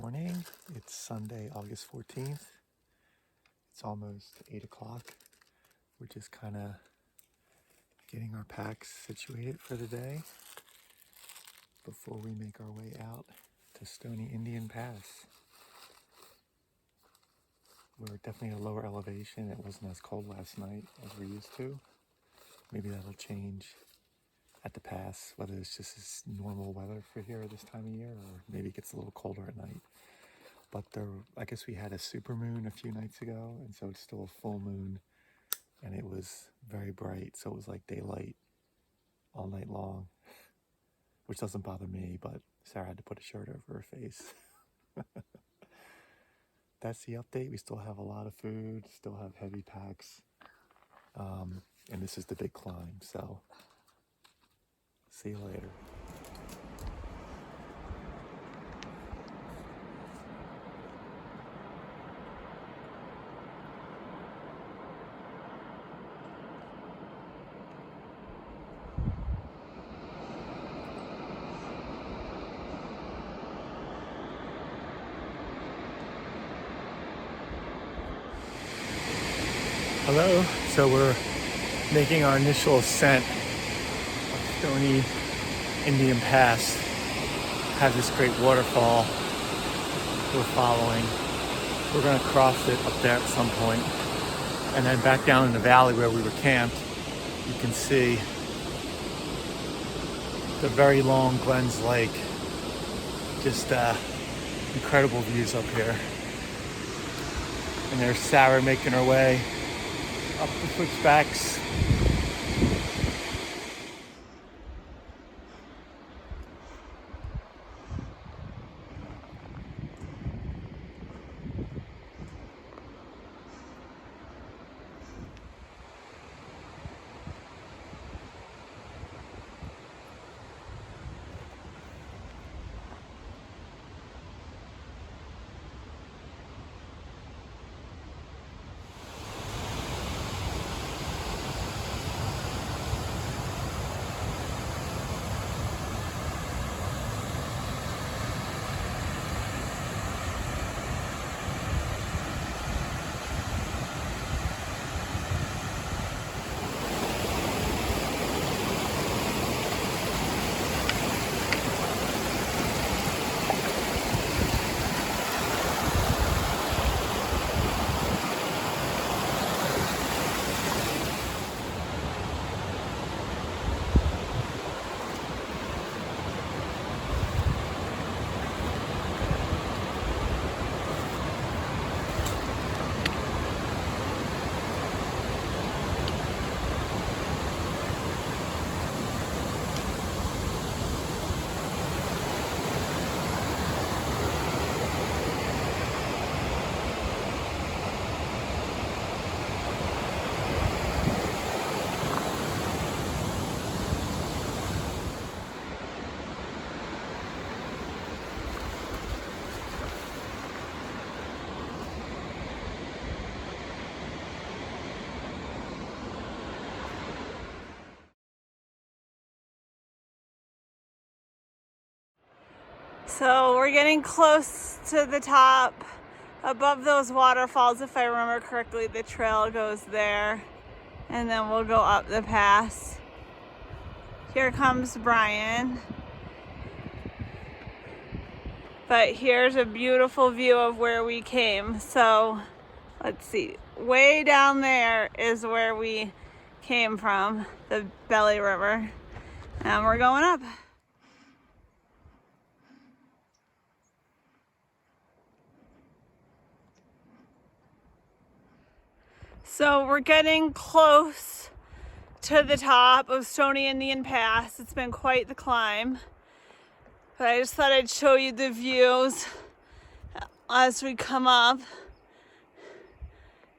morning. It's Sunday, August 14th. It's almost 8 o'clock. We're just kind of getting our packs situated for the day before we make our way out to Stony Indian Pass. We're definitely at a lower elevation. It wasn't as cold last night as we're used to. Maybe that'll change at the pass, whether it's just this normal weather for here this time of year, or maybe it gets a little colder at night. But I guess we had a super moon a few nights ago, and so it's still a full moon, and it was very bright, so it was like daylight all night long, which doesn't bother me, but Sarah had to put a shirt over her face. That's the update. We still have a lot of food, still have heavy packs, and this is the big climb, so see you later. Hello, so we're making our initial ascent of Stony Indian Pass. Have this great waterfall we're following. We're going to cross it up there at some point. And then back down in the valley where we were camped, you can see the very long Glens Lake. Just incredible views up here. And there's Sarah making her way up the switchbacks. So we're getting close to the top, above those waterfalls. If I remember correctly, the trail goes there, and then we'll go up the pass. Here comes Brian. But here's a beautiful view of where we came. So let's see, way down there is where we came from, the Belly River, and we're going up. So we're getting close to the top of Stony Indian Pass. It's been quite the climb, but I just thought I'd show you the views as we come up.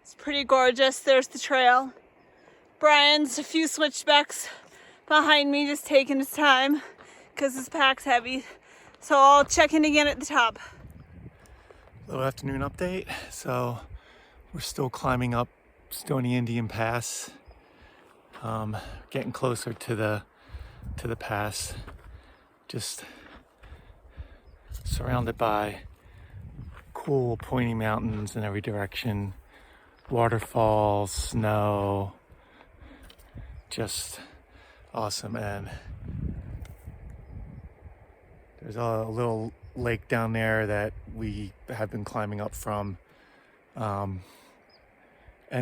It's pretty gorgeous. There's the trail. Brian's a few switchbacks behind me, just taking his time because his pack's heavy. So I'll check in again at the top. Little afternoon update. So we're still climbing up Stony Indian Pass, getting closer to the pass. Just surrounded by cool pointy mountains in every direction, waterfalls, snow, just awesome. And there's a little lake down there that we have been climbing up from. And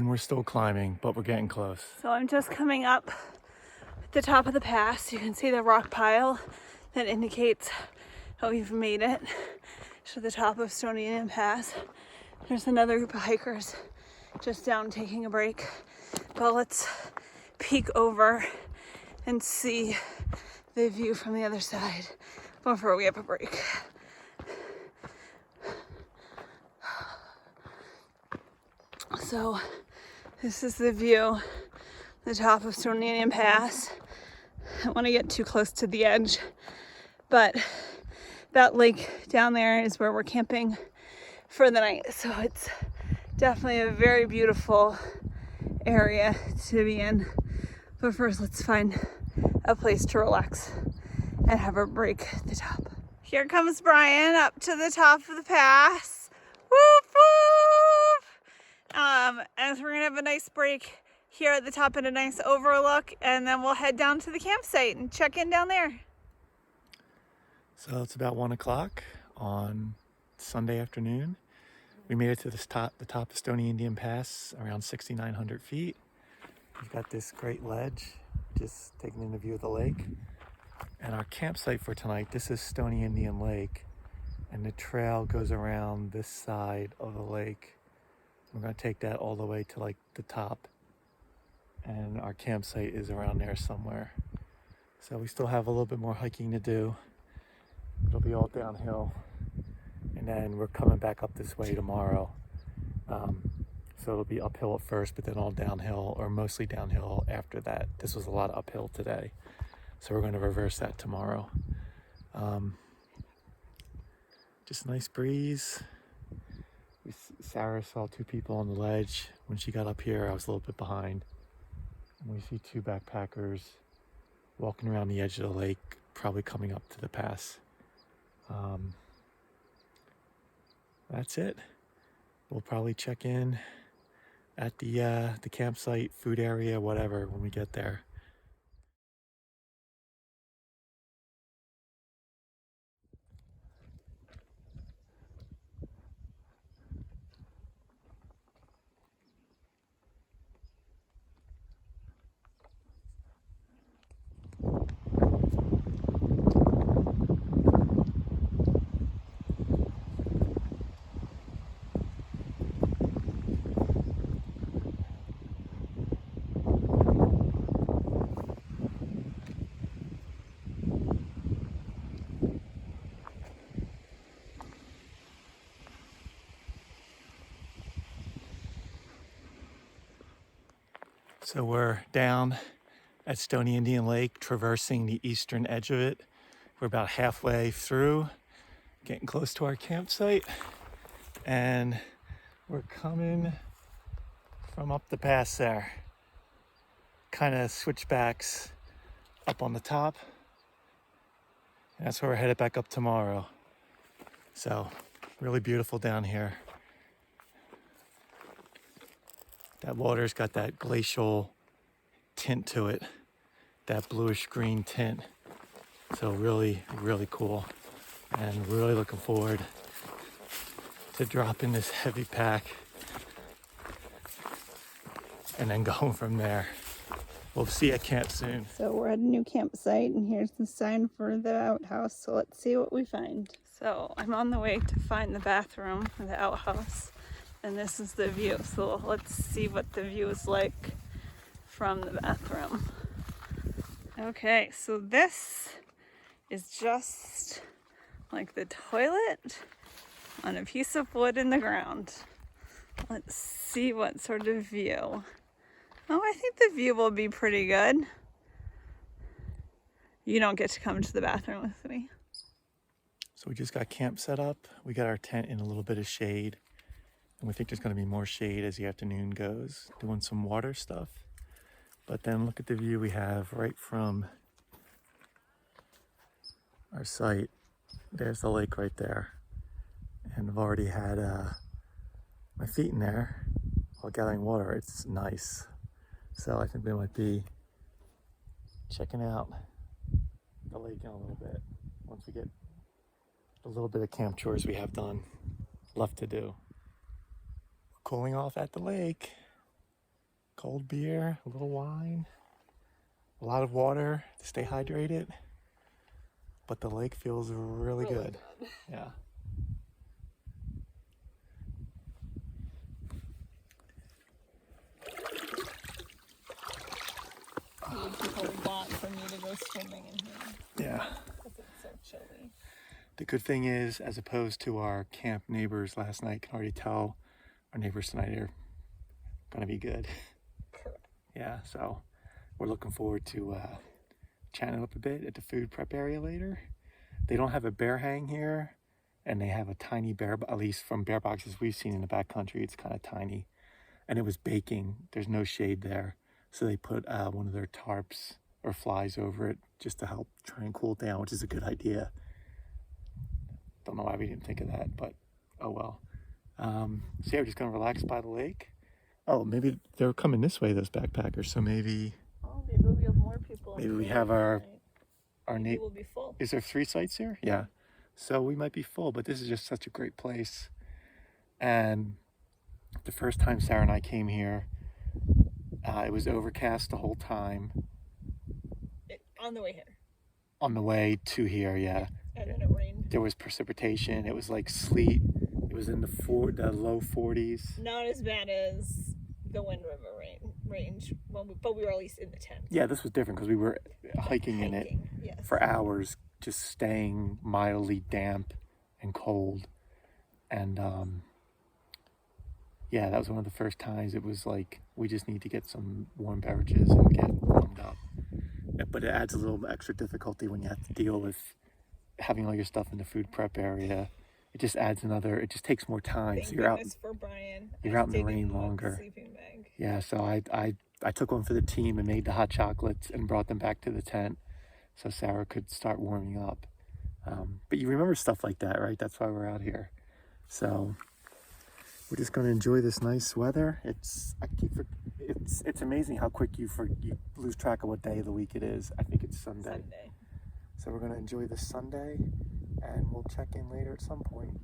we're still climbing, but we're getting close. So I'm just coming up at the top of the pass. You can see the rock pile that indicates how we've made it to the top of Stony Indian Pass. There's another group of hikers just down taking a break. But let's peek over and see the view from the other side before we have a break. So this is the view, the top of Stony Indian Pass. I don't want to get too close to the edge, but that lake down there is where we're camping for the night. So it's definitely a very beautiful area to be in. But first, let's find a place to relax and have a break at the top. Here comes Brian up to the top of the pass. Whoop, whoop! And we're gonna have a nice break here at the top and a nice overlook, and then we'll head down to the campsite and check in down there. So it's about 1 o'clock on Sunday afternoon. We made it to the top of Stony Indian Pass, around 6,900 feet. We've got this great ledge, just taking in a view of the lake. And our campsite for tonight, this is Stony Indian Lake, and the trail goes around this side of the lake. We're gonna take that all the way to like the top, and our campsite is around there somewhere. So we still have a little bit more hiking to do. It'll be all downhill, and then we're coming back up this way tomorrow. So it'll be uphill at first, but then all downhill, or mostly downhill after that. This was a lot of uphill today, so we're going to reverse that tomorrow. Just a nice breeze. Sarah saw 2 people on the ledge. When she got up here, I was a little bit behind. And we see 2 backpackers walking around the edge of the lake, probably coming up to the pass. That's it. We'll probably check in at the campsite, food area, whatever, when we get there. So we're down at Stony Indian Lake, traversing the eastern edge of it. We're about halfway through, getting close to our campsite, and we're coming from up the pass there. Kind of switchbacks up on the top, and that's where we're headed back up tomorrow. So really beautiful down here. That water's got that glacial tint to it, that bluish green tint. So really, really cool. And really looking forward to dropping this heavy pack and then going from there. We'll see you at camp soon. So we're at a new campsite, and here's the sign for the outhouse. So let's see what we find. So I'm on the way to find the bathroom for the outhouse, and this is the view. So let's see what the view is like from the bathroom. Okay, so this is just like the toilet on a piece of wood in the ground. Let's see what sort of view. Oh, I think the view will be pretty good. You don't get to come to the bathroom with me. So we just got camp set up. We got our tent in a little bit of shade, and we think there's going to be more shade as the afternoon goes, doing some water stuff. But then look at the view we have right from our site. There's the lake right there. and I've already had my feet in there while gathering water. It's nice. So I think we might be checking out the lake in a little bit once we get a little bit of camp chores we have done left to do. We're cooling off at the lake. Cold beer, a little wine, a lot of water to stay hydrated. But the lake feels really good. Yeah. People want for me to go swimming in here. Yeah. Because it's so chilly. The good thing is, as opposed to our camp neighbors last night, can already tell our neighbors tonight are gonna be good. Correct. Yeah, so we're looking forward to chatting up a bit at the food prep area later. They don't have a bear hang here, and they have a tiny bear, at least from bear boxes we've seen in the backcountry, it's kind of tiny. And it was baking, there's no shade there. So they put one of their tarps or flies over it just to help try and cool it down, which is a good idea. Don't know why we didn't think of that, but oh well. So yeah, we're just gonna relax by the lake. Oh, maybe they're coming this way, those backpackers. So maybe we have more people. maybe we have our Maybe we'll be full. Is there 3 sites here? Yeah. So we might be full, but this is just such a great place. And the first time Sarah and I came here, it was overcast the whole time. On the way here. On the way to here, yeah. And then it rained. There was precipitation. It was like sleet. It was in the low 40s. Not as bad as the Wind River range, but we were at least in the tent. Yeah, this was different because we were hiking in it for hours, just staying mildly damp and cold. And yeah, that was one of the first times it was like, we just need to get some warm beverages and get warmed up. But it adds a little extra difficulty when you have to deal with having all your stuff in the food prep area. It just adds it just takes more time. Thank so you're out, for Brian. you're out in the rain longer. Sleeping bag. Yeah, so I took one for the team and made the hot chocolates and brought them back to the tent so Sarah could start warming up. But you remember stuff like that, right? That's why we're out here. So we're just going to enjoy this nice weather. It's amazing how quick you lose track of what day of the week it is. I think it's Sunday. So we're going to enjoy this Sunday, and we'll check in later at some point.